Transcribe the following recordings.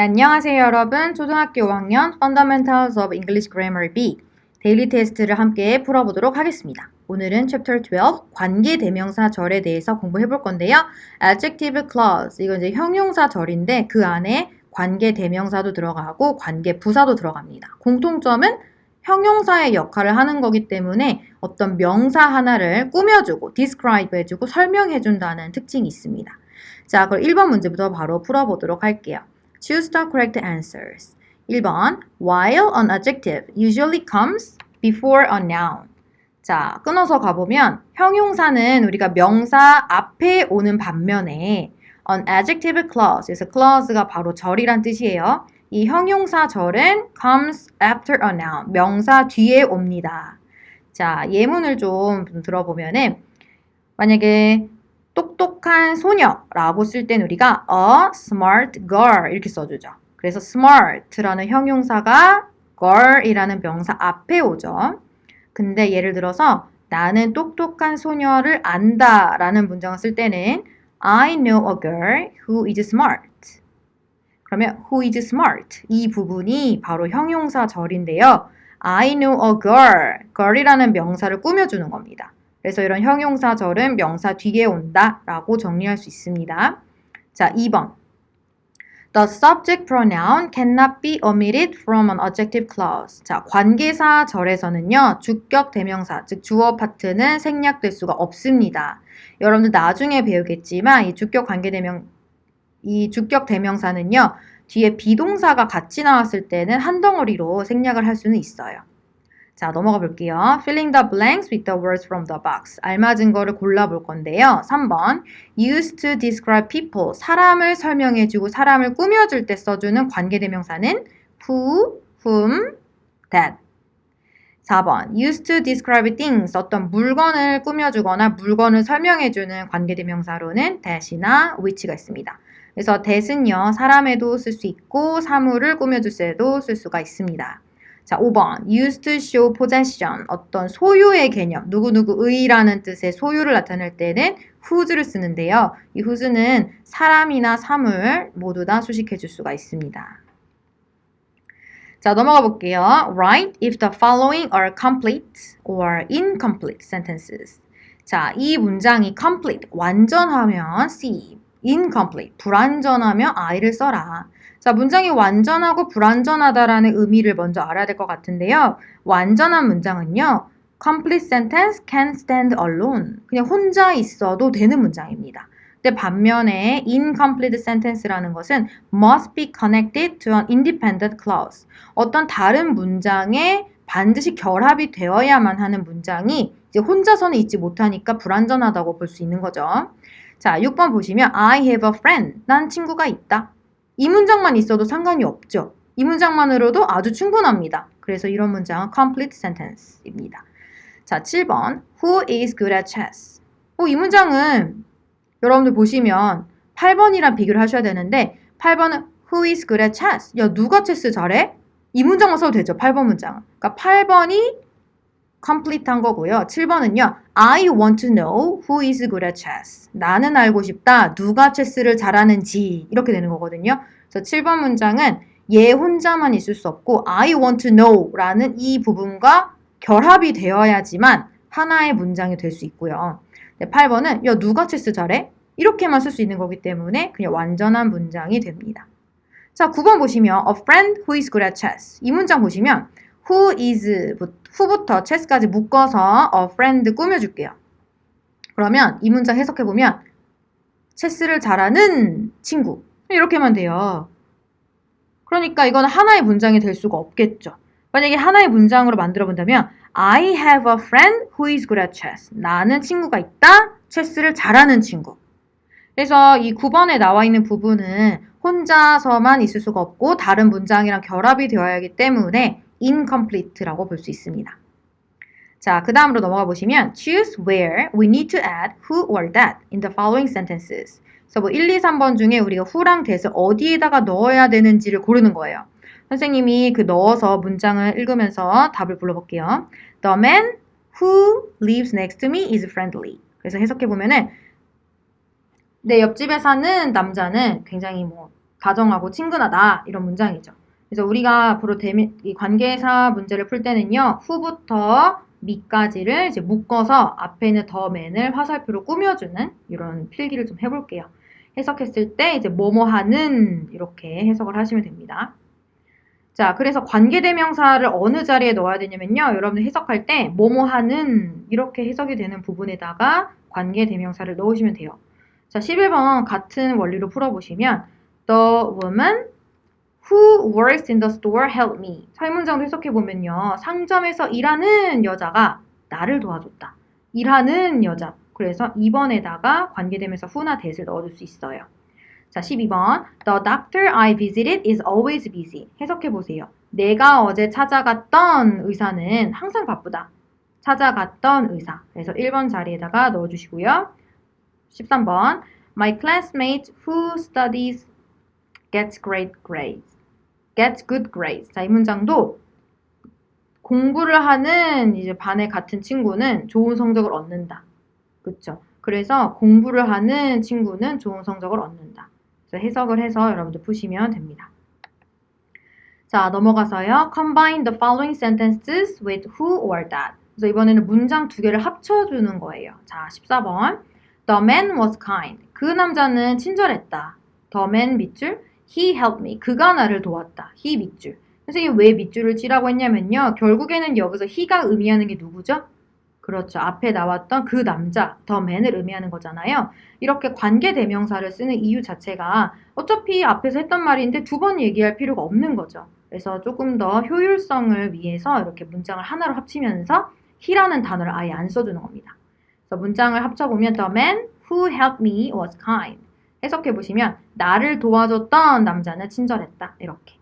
네, 안녕하세요 여러분. 초등학교 5학년 Fundamentals of English Grammar B 데일리 테스트를 함께 풀어보도록 하겠습니다. 오늘은 Chapter 12 관계대명사절에 대해서 공부해 볼 건데요. Adjective clause, 이건 이제 형용사절인데 그 안에 관계대명사도 들어가고 관계부사도 들어갑니다. 공통점은 형용사의 역할을 하는 거기 때문에 어떤 명사 하나를 꾸며주고 describe 해주고 설명해준다는 특징이 있습니다. 자, 그럼 1번 문제부터 바로 풀어보도록 할게요. Choose the correct answers. 1번, while an adjective usually comes before a noun. 자, 끊어서 가보면 형용사는 우리가 명사 앞에 오는 반면에 an adjective clause, 그래서 clause가 바로 절이란 뜻이에요. 이 형용사 절은 comes after a noun, 명사 뒤에 옵니다. 자, 예문을 좀 들어보면은 만약에 똑똑한 소녀라고 쓸 땐 우리가 a smart girl 이렇게 써주죠. 그래서 smart라는 형용사가 girl이라는 명사 앞에 오죠. 근데 예를 들어서 나는 똑똑한 소녀를 안다 라는 문장을 쓸 때는 I know a girl who is smart. 그러면 who is smart 이 부분이 바로 형용사 절인데요. I know a girl, girl이라는 명사를 꾸며주는 겁니다. 그래서 이런 형용사절은 명사 뒤에 온다 라고 정리할 수 있습니다. 자, 2번. The subject pronoun cannot be omitted from an adjective clause. 자, 관계사절에서는요, 주격 대명사, 즉 주어 파트는 생략될 수가 없습니다. 여러분들 나중에 배우겠지만 이 주격 대명사는요, 뒤에 비동사가 같이 나왔을 때는 한 덩어리로 생략을 할 수는 있어요. 자, 넘어가 볼게요. Filling the blanks with the words from the box. 알맞은 거를 골라볼 건데요. 3번. Used to describe people. 사람을 설명해주고 사람을 꾸며줄 때 써주는 관계대명사는 who, whom, that. 4번. Used to describe things. 어떤 물건을 꾸며주거나 물건을 설명해주는 관계대명사로는 that이나 which가 있습니다. 그래서 that은요, 사람에도 쓸 수 있고 사물을 꾸며줄 때도 쓸 수가 있습니다. 자, 5번. used to show possession. 어떤 소유의 개념, 누구누구의라는 뜻의 소유를 나타낼 때는 whose를 쓰는데요. 이 whose는 사람이나 사물 모두 다 수식해 줄 수가 있습니다. 자, 넘어가 볼게요. Write if the following are complete or incomplete sentences. 자, 이 문장이 complete, 완전하면 C, incomplete, 불완전하면 I를 써라. 자, 문장이 완전하고 불완전하다라는 의미를 먼저 알아야 될 것 같은데요. 완전한 문장은요. Complete sentence can stand alone. 그냥 혼자 있어도 되는 문장입니다. 근데 반면에 incomplete sentence라는 것은 must be connected to an independent clause. 어떤 다른 문장에 반드시 결합이 되어야만 하는 문장이 이제 혼자서는 있지 못하니까 불완전하다고 볼 수 있는 거죠. 자, 6번 보시면 I have a friend. 난 친구가 있다. 이 문장만 있어도 상관이 없죠. 이 문장만으로도 아주 충분합니다. 그래서 이런 문장은 complete sentence입니다. 자, 7번. Who is good at chess? 이 문장은 여러분들 보시면 8번이랑 비교를 하셔야 되는데 8번은 Who is good at chess? 야, 누가 체스 잘해? 이 문장만 써도 되죠. 8번 문장은. 그러니까 8번이 complete한 거고요. 7번은요. I want to know who is good at chess. 나는 알고 싶다. 누가 체스를 잘하는지 이렇게 되는 거거든요. 그래서 7번 문장은 얘 혼자만 있을 수 없고 I want to know 라는 이 부분과 결합이 되어야지만 하나의 문장이 될 수 있고요. 8번은 야, 누가 체스 잘해? 이렇게만 쓸 수 있는 거기 때문에 그냥 완전한 문장이 됩니다. 자, 9번 보시면 A friend who is good at chess. 이 문장 보시면 who is who부터 chess까지 묶어서 a friend 꾸며줄게요. 그러면 이 문장 해석해보면 체스를 잘하는 친구 이렇게만 돼요. 그러니까 이건 하나의 문장이 될 수가 없겠죠. 만약에 하나의 문장으로 만들어 본다면 I have a friend who is good at chess. 나는 친구가 있다. 체스를 잘하는 친구. 그래서 이 9번에 나와 있는 부분은 혼자서만 있을 수가 없고 다른 문장이랑 결합이 되어야 하기 때문에 incomplete라고 볼 수 있습니다. 자, 그 다음으로 넘어가 보시면 choose where we need to add who or that in the following sentences. 그래서 뭐 1, 2, 3번 중에 우리가 who랑 that을 어디에다가 넣어야 되는지를 고르는 거예요. 선생님이 그 넣어서 문장을 읽으면서 답을 불러볼게요. The man who lives next to me is friendly. 그래서 해석해 보면은 내 옆집에 사는 남자는 굉장히 다정하고 친근하다 이런 문장이죠. 그래서 우리가 앞으로 이 관계사 문제를 풀 때는요. who부터 me까지를 이제 묶어서 앞에 있는 the man을 화살표로 꾸며주는 이런 필기를 좀 해볼게요. 해석했을 때 이제 뭐뭐하는 이렇게 해석을 하시면 됩니다. 자, 그래서 관계대명사를 어느 자리에 넣어야 되냐면요. 여러분들 해석할 때 뭐뭐하는 이렇게 해석이 되는 부분에다가 관계대명사를 넣으시면 돼요. 자, 11번 같은 원리로 풀어보시면 The woman who works in the store helped me. 이 문장도 해석해보면요. 상점에서 일하는 여자가 나를 도와줬다. 일하는 여자. 그래서 2번에다가 관계대명사 who나 that을 넣어줄 수 있어요. 자, 12번. The doctor I visited is always busy. 해석해보세요. 내가 어제 찾아갔던 의사는 항상 바쁘다. 찾아갔던 의사. 그래서 1번 자리에다가 넣어주시고요. 13번. My classmate who studies gets great grades. gets good grades. 자, 이 문장도 공부를 하는 이제 반의 같은 친구는 좋은 성적을 얻는다. 그쵸? 그래서 공부를 하는 친구는 좋은 성적을 얻는다. 그래서 해석을 해서 여러분들 푸시면 됩니다. 자, 넘어가서요. Combine the following sentences with who or that. 그래서 이번에는 문장 두 개를 합쳐주는 거예요. 자, 14번. The man was kind. 그 남자는 친절했다. The man 밑줄. He helped me. 그가 나를 도왔다. He 밑줄. 선생님 왜 밑줄을 치라고 했냐면요. 결국에는 여기서 he가 의미하는 게 누구죠? 그렇죠. 앞에 나왔던 그 남자, the man을 의미하는 거잖아요. 이렇게 관계대명사를 쓰는 이유 자체가 어차피 앞에서 했던 말인데 두 번 얘기할 필요가 없는 거죠. 그래서 조금 더 효율성을 위해서 이렇게 문장을 하나로 합치면서 he라는 단어를 아예 안 써주는 겁니다. 그래서 문장을 합쳐보면 the man who helped me was kind. 해석해보시면 나를 도와줬던 남자는 친절했다. 이렇게.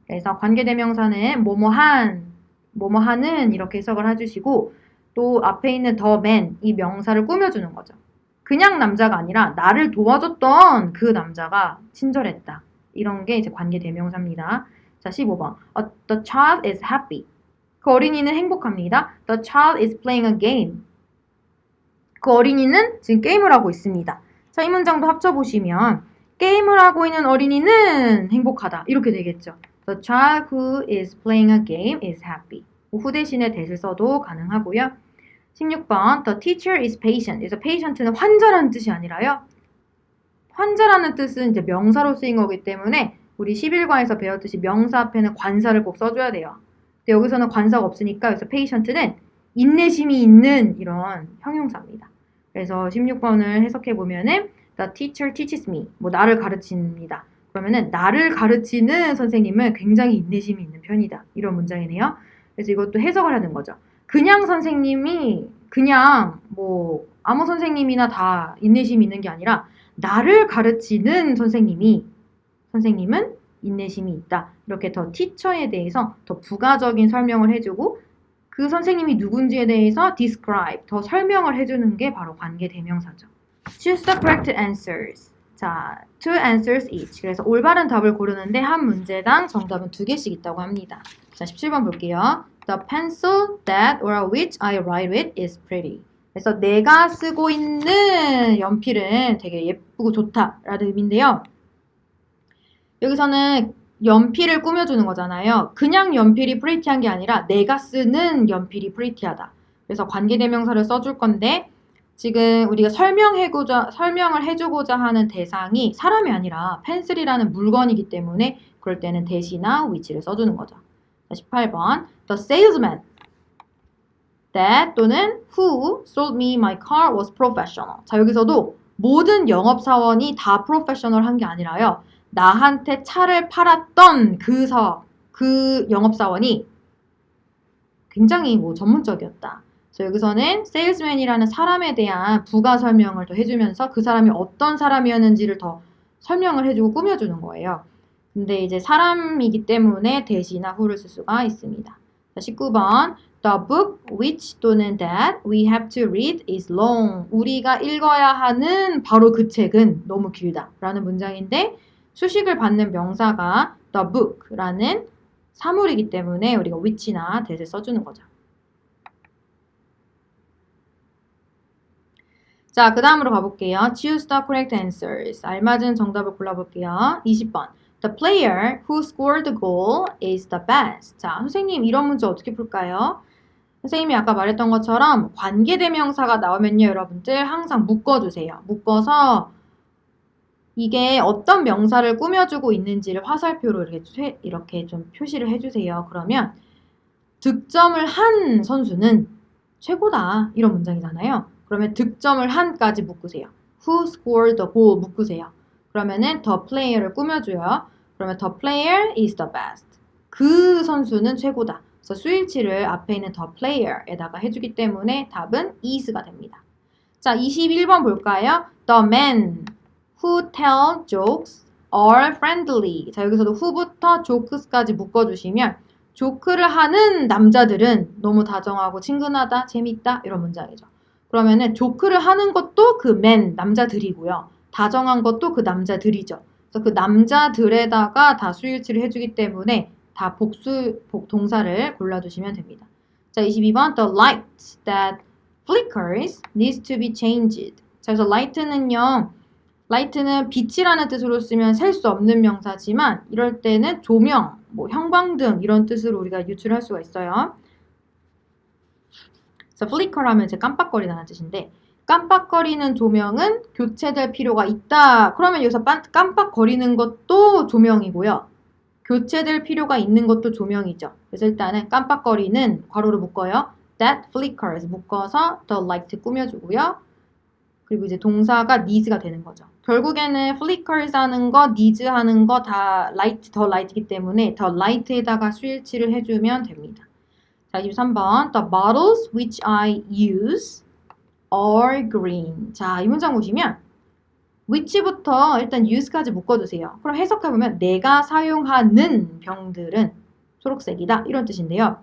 그래서 관계대명사는 뭐뭐한, 뭐뭐하는 이렇게 해석을 해주시고 또 앞에 있는 the man 이 명사를 꾸며주는 거죠. 그냥 남자가 아니라 나를 도와줬던 그 남자가 친절했다. 이런 게 이제 관계대명사입니다. 자, 15번. The child is happy. 그 어린이는 행복합니다. The child is playing a game. 그 어린이는 지금 게임을 하고 있습니다. 자, 이 문장도 합쳐보시면 게임을 하고 있는 어린이는 행복하다. 이렇게 되겠죠. The child who is playing a game is happy. who 대신에 that을 써도 가능하고요. 16번. The teacher is patient. 그래서 patient는 환자라는 뜻이 아니라요. 환자라는 뜻은 이제 명사로 쓰인 거기 때문에 우리 11과에서 배웠듯이 명사 앞에는 관사를 꼭 써줘야 돼요. 근데 여기서는 관사가 없으니까 그래서 patient는 인내심이 있는 이런 형용사입니다. 그래서 16번을 해석해보면은 The teacher teaches me. 뭐 나를 가르칩니다. 그러면은 나를 가르치는 선생님은 굉장히 인내심이 있는 편이다. 이런 문장이네요. 그래서 이것도 해석을 하는 거죠. 그냥 선생님이 그냥 뭐 아무 선생님이나 다 인내심이 있는 게 아니라 나를 가르치는 선생님은 인내심이 있다. 이렇게 더 티처에 대해서 더 부가적인 설명을 해주고 그 선생님이 누군지에 대해서 describe, 더 설명을 해주는 게 바로 관계대명사죠. Choose the correct answers. 자, two answers each. 그래서 올바른 답을 고르는데 한 문제당 정답은 2개씩 있다고 합니다. 자, 17번 볼게요. The pencil that or which I write with is pretty. 그래서 내가 쓰고 있는 연필은 되게 예쁘고 좋다라는 의미인데요. 여기서는 연필을 꾸며주는 거잖아요. 그냥 연필이 pretty한 게 아니라 내가 쓰는 연필이 pretty하다. 그래서 관계대명사를 써줄 건데 지금 우리가 설명을 해주고자 하는 대상이 사람이 아니라 펜슬이라는 물건이기 때문에 그럴 때는 that이나 which를 써주는 거죠. 18번. The salesman that 또는 who sold me my car was professional. 자, 여기서도 모든 영업사원이 다 professional 한 게 아니라요. 나한테 차를 팔았던 그 영업사원이 굉장히 뭐 전문적이었다. 그래서 여기서는 salesman이라는 사람에 대한 부가 설명을 더 해주면서 그 사람이 어떤 사람이었는지를 더 설명을 해주고 꾸며주는 거예요. 근데 이제 사람이기 때문에 that이나 who를 쓸 수가 있습니다. 자, 19번. The book which 또는 that we have to read is long. 우리가 읽어야 하는 바로 그 책은 너무 길다. 라는 문장인데 수식을 받는 명사가 the book라는 사물이기 때문에 우리가 which나 that을 써주는 거죠. 자, 그 다음으로 가볼게요. Choose the correct answers. 알맞은 정답을 골라볼게요. 20번. The player who scored the goal is the best. 자, 선생님 이런 문제 어떻게 풀까요? 선생님이 아까 말했던 것처럼 관계대명사가 나오면요, 여러분들 항상 묶어주세요. 묶어서 이게 어떤 명사를 꾸며주고 있는지를 화살표로 이렇게 좀 표시를 해주세요. 그러면 득점을 한 선수는 최고다. 이런 문장이잖아요. 그러면 득점을 한까지 묶으세요. Who scored the goal 묶으세요. 그러면은 the player를 꾸며줘요. 그러면 the player is the best. 그 선수는 최고다. 그래서 수일치를 앞에 있는 the player에다가 해주기 때문에 답은 is가 됩니다. 자, 21번 볼까요? The men who tell jokes are friendly. 자, 여기서도 who부터 jokes까지 묶어주시면 조크를 하는 남자들은 너무 다정하고 친근하다, 재밌다 이런 문장이죠. 그러면은 조크를 하는 것도 그 men, 남자들이고요. 다정한 것도 그 남자들이죠. 그래서 그 남자들에다가 다 수일치를 해주기 때문에 다 동사를 골라주시면 됩니다. 자, 22번 The light that flickers needs to be changed. 자, 그래서 light는 빛이라는 뜻으로 쓰면 셀 수 없는 명사지만 이럴 때는 조명, 뭐 형광등 이런 뜻으로 우리가 유출할 수가 있어요. 그래서 flicker 하면 이제 깜빡거리다는 뜻인데 깜빡거리는 조명은 교체될 필요가 있다. 그러면 여기서 깜빡거리는 것도 조명이고요. 교체될 필요가 있는 것도 조명이죠. 그래서 일단은 깜빡거리는 괄호로 묶어요. That flickers 묶어서 the light 꾸며주고요. 그리고 이제 동사가 needs가 되는 거죠. 결국에는 flickers 하는 거, needs 하는 거 다 light, 더 light이기 때문에 더 light에다가 수일치를 해주면 됩니다. 자, 23번. The bottles which I use are green. 자, 이 문장 보시면 which부터 일단 use까지 묶어주세요. 그럼 해석해보면 내가 사용하는 병들은 초록색이다. 이런 뜻인데요.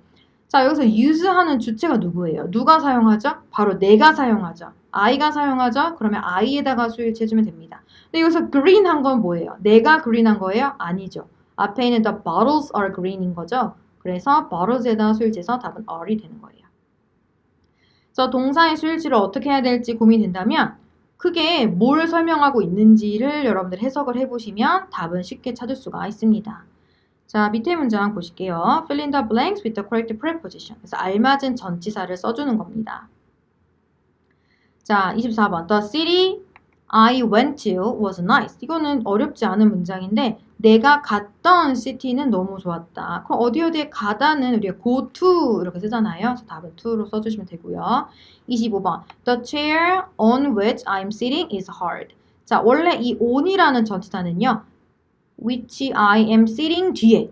자, 여기서 use하는 주체가 누구예요? 누가 사용하죠? 바로 내가 사용하죠. I가 사용하죠? 그러면 I에다가 수일치 해주면 됩니다. 근데 여기서 green 한 건 뭐예요? 내가 green 한 거예요? 아니죠. 앞에 있는 the bottles are green인 거죠. 그래서 bottles에다가 수일치해서 답은 are이 되는 거예요. 그래서 동사의 수일치를 어떻게 해야 될지 고민된다면 크게 뭘 설명하고 있는지를 여러분들 해석을 해보시면 답은 쉽게 찾을 수가 있습니다. 자, 밑에 문장 보실게요. Fill in the blanks with the correct preposition. 그래서 알맞은 전치사를 써주는 겁니다. 자, 24번. The city I went to was nice. 이거는 어렵지 않은 문장인데 내가 갔던 city는 너무 좋았다. 그럼 어디에 가다는 우리가 go to 이렇게 쓰잖아요. 그래서 답은 to로 써주시면 되고요. 25번. The chair on which I'm sitting is hard. 자, 원래 이 on이라는 전치사는요. which I am sitting 뒤에.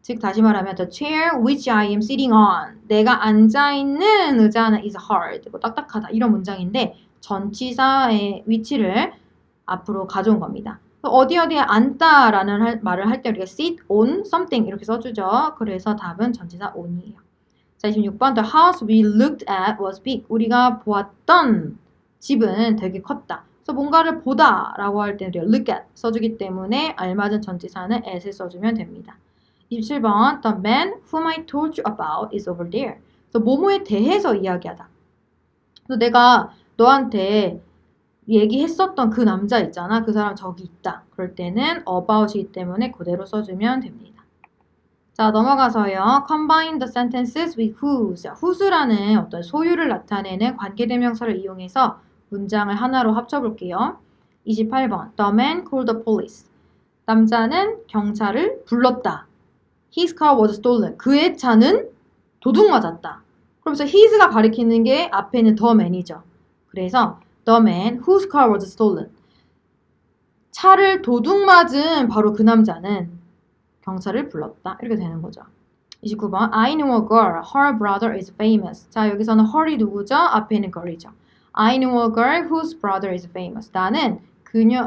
즉 다시 말하면 the chair which I am sitting on. 내가 앉아있는 의자는 is hard. 뭐 딱딱하다. 이런 문장인데 전치사의 위치를 앞으로 가져온 겁니다. 어디에 앉다라는 말을 할 때 우리가 sit on something 이렇게 써주죠. 그래서 답은 전치사 on이에요. 자, 26번 The house we looked at was big. 우리가 보았던 집은 되게 컸다. 그래서 뭔가를 보다라고 할 때 우리가 look at 써주기 때문에 알맞은 전치사는 at을 써주면 됩니다. 27번 The man whom I told you about is over there. 그래서 뭐뭐에 대해서 이야기하다. 그래서 내가 너한테 얘기했었던 그 남자 있잖아. 그 사람 저기 있다. 그럴 때는 about이기 때문에 그대로 써주면 됩니다. 자, 넘어가서요. Combine the sentences with whose. whose라는 어떤 소유를 나타내는 관계대명사를 이용해서 문장을 하나로 합쳐볼게요. 28번. The man called the police. 남자는 경찰을 불렀다. His car was stolen. 그의 차는 도둑 맞았다. 그러면서 his가 가리키는 게 앞에 있는 the man이죠. 그래서 the man whose car was stolen. 차를 도둑 맞은 바로 그 남자는 경찰을 불렀다. 이렇게 되는 거죠. 29번 I know a girl. Her brother is famous. 자, 여기서는 her이 누구죠? 앞에 있는 girl이죠. I know a girl whose brother is famous.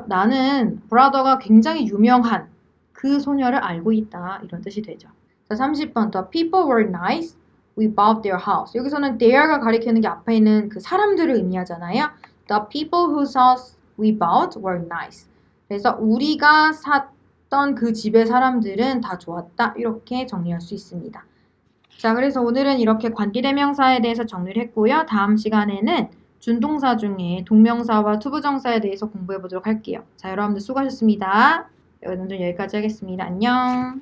나는 brother가 굉장히 유명한 그 소녀를 알고 있다. 이런 뜻이 되죠. 자, 30번 The people were nice. We bought their house. 여기서는 there가 가리키는 게 앞에 있는 그 사람들을 의미하잖아요. The people whose house we bought were nice. 그래서 우리가 샀던 그 집의 사람들은 다 좋았다. 이렇게 정리할 수 있습니다. 자, 그래서 오늘은 이렇게 관계대명사에 대해서 정리를 했고요. 다음 시간에는 준동사 중에 동명사와 투부정사에 대해서 공부해 보도록 할게요. 자, 여러분들 수고하셨습니다. 오늘 여기까지 하겠습니다. 안녕.